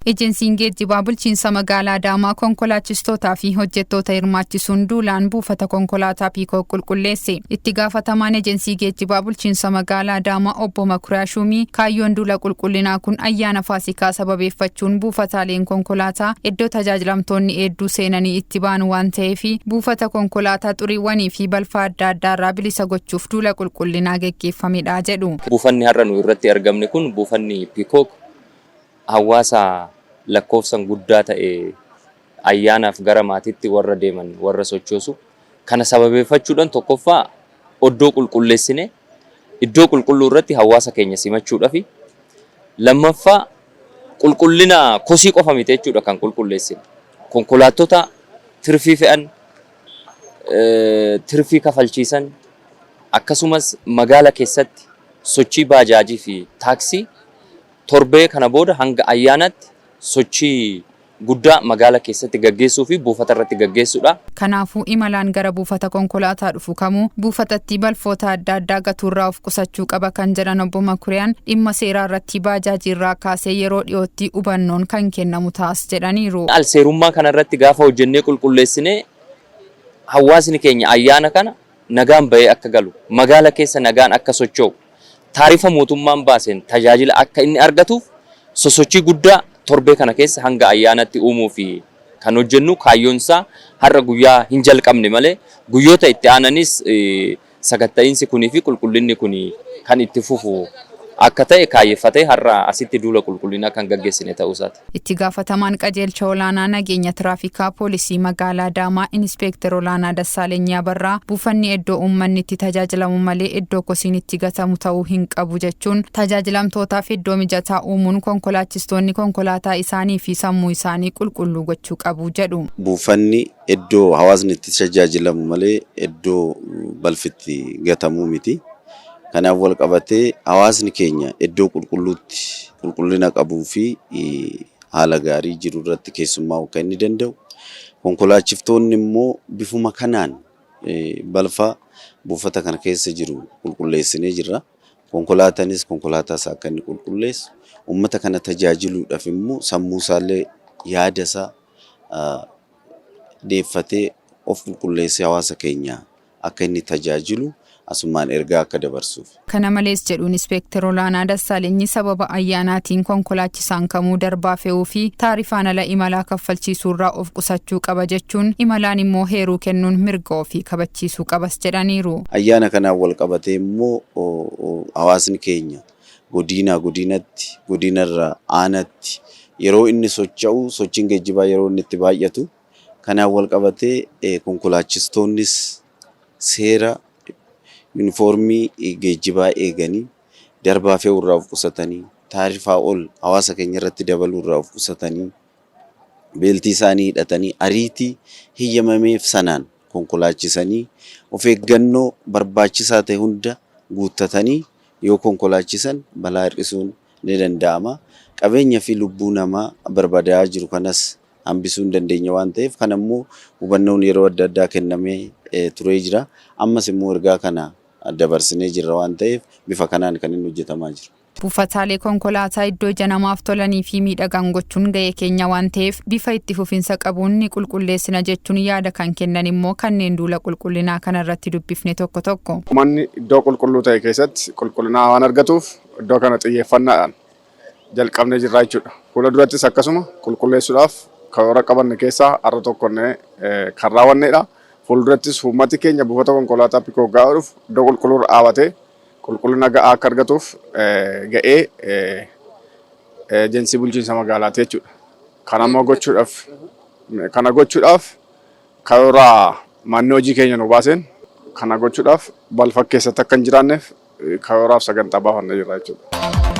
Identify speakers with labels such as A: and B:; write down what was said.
A: Ejensiin geejjibaa bulchiinsa magaalaa Adaamaa konkolaachistootaa fi hojjettoota hirmaachisuun duulaan buufata konkolaataa Piikook qulqulleesse. Itti gaafatamaan ejensii geejjibaa bulchiinsa magaalaa Adaamaa obbo Makuriyaa Shumii kaayyoon duula qulqullinaa kun ayyaana Faasikaa sababeeffachuun buufataaleen konkolaataa iddoo tajaajilamtoonni hedduu seenanii itti ba'an waan ta'eef buufata konkolaataa xuriiwwanii fi balfa adda addaarraa bilisa gochuuf duula qulqullinaa gaggeeffamedha jedhu.
B: Buufanni har'a nu irratti argamne kun buufanni Piikook hawaasa lakkoofsan guddaa ta'e ayyaanaaf gara maatiitti warra deeman warra sochoosu kana sababeeffachuudhaan tokkoffaa iddoo qulqulleessine iddoo qulqulluu irratti hawaasa keenya simachuudhaaf lammaffaa qulqullina kosii qofa miti jechuudha kan qulqulleessine konkolaattota tirfii fe'an tirfii kafalchiisan akkasumas magaala keessatti sochii baajaajii fi taaksii torbee kana booda hanga ayyaanaatti sochii guddaa magaala keessatti gaggeessuu fi buufata irratti gaggeessuudha.
A: Kanaafuu imalaan gara buufata konkolaataa dhufu kamuu buufatatti balfoota adda addaa gatuurraa of qusachuu qaba kan jedhan obbo Makuriyaan dhimma seeraa irratti baajaajirraa kaasee yeroo dhiyootti hubannoon kan kennamu taas jedhaniiru.
B: Alseerummaa kana irratti gaafa hojjennee qulqulleessinee hawaasni keenya ayyaana kana nagaan bahee akka galu magaala keessa nagaan akka socho'u taarifa mootummaan baaseen tajaajila akka inni argatuuf sosochii guddaa torbee kana keessa hanga ayyaanatti uumuu fi kan hojjennu kaayyoonsaa har'a guyyaa hin jalqabne malee guyyoota itti aananis sakatta'iinsi kunii fi qulqullinni kun kan itti fufu akka ta'e kaayeffatee har'a asitti duula qulqullinaa kan gaggeessine ta'uu isaati.
A: Itti gaafatamaan qajeelcha olaanaa nageenya tiraafikaa poolisii magaalaa Adaamaa Inspektar Olaanaa Dassaaleny Abarraa buufanni iddoo uummanni itti tajaajilamu malee iddoo kosiin itti gatamu ta'uu hin qabu jechuun tajaajilamtootaaf iddoo mijataa uumuun konkolaachistoonni konkolaataa isaanii fi sammuu isaanii qulqulluu gochuu qabu jedhu.
C: Buufanni iddoo hawaasni itti tajaajilamu malee iddoo balfitti gatamu miti. Kanaaf wal qabatee hawaasni keenya iddoo qulqulluutti qulqullina qabuu fi haala gaarii jiru irratti keessummaa kan inni danda'u. Konkolaachistoonni immoo bifuma kanaan balfa buufata kana keessa jiru qulqulleessinee jirra. Konkolaataanis konkolaataa isaa akka inni qulqulleessu. Uummata kana tajaajiluudhaaf immoo sammuu isaallee yaada isaa deeffatee of qulqulleessee hawaasa keenya akka inni tajaajilu asumaan ergaa akka dabarsuuf.
A: Kana malees jedhu Inspektar Olaanaa Dassaaleny sababa ayyaanaatiin konkolaachisaan kamuu darbaa fe'uu fi taarifaan ala imalaa kaffalchiisuurraa of qusachuu qaba jechuun imalaan immoo heeruu kennuun mirga ofii kabachiisuu qabas jedhaniiru.
C: Ayyaana kanaan wal qabatee immoo hawaasni keenya godinatti godinarraa aanatti yeroo inni socho'u sochiin geejjibaa yeroo inni itti baay'atu kanaan wal qabatee konkolaachistoonnis seera uniformii geejjibaa eeganii darbaa fe'uurraa of qusatanii taarifaa ol hawaasa keenya irratti dabaluurraa of qusatanii beeltii isaanii hidhatanii ariitii hiyyamameef sanaan konkolaachisanii of eeggannoo barbaachisaa ta'e hunda guuttatanii yoo konkolaachisan balaa hir'isuun ni danda'ama. Qabeenya fi lubbuu namaa barbaadaa jiru kanas hambisuu hin dandeenya waan ta'eef kan ammoo hubannoon yeroo adda addaa kennamee turee jira. Ammas immoo ergaa kana dabarsinee jirra waan ta'eef bifa kanaan kan inni hojjetamaa jiru.
A: Buufataalee konkolaataa iddoo ija namaaf tolanii fi miidhagan gochuun ga'ee keenya waan ta'eef bifa itti fufinsa qabuun ni qulqulleessina jechuun yaada kan kennan immoo kanneen duula qulqullinaa kana irratti dubbifne tokko.
D: Uummanni iddoo qulqulluu ta'e keessatti qulqullinaa waan argatuuf iddoo kana xiyyeeffannaadhaan jalqabnee jirra jechuudha. Fuula durattis akkasuma qulqulleessuudhaaf karoora qabanne keessaa har'a tokkonnee kan raawwannedha. Fuuldurattis uummati keenya buufata konkolaataa Piikook gaafa dhufu iddoo qulqulluu dhaabatee qulqullina ga'aa akka argatuuf ga'ee ejensii bulchiinsa magaalaati jechuudha. Kana gochuudhaaf karoora manni hojii keenya nu baaseen kana gochuudhaaf balfa keessatti akka hin jiraanneef karooraaf sagantaa baafannee jirra jechuudha.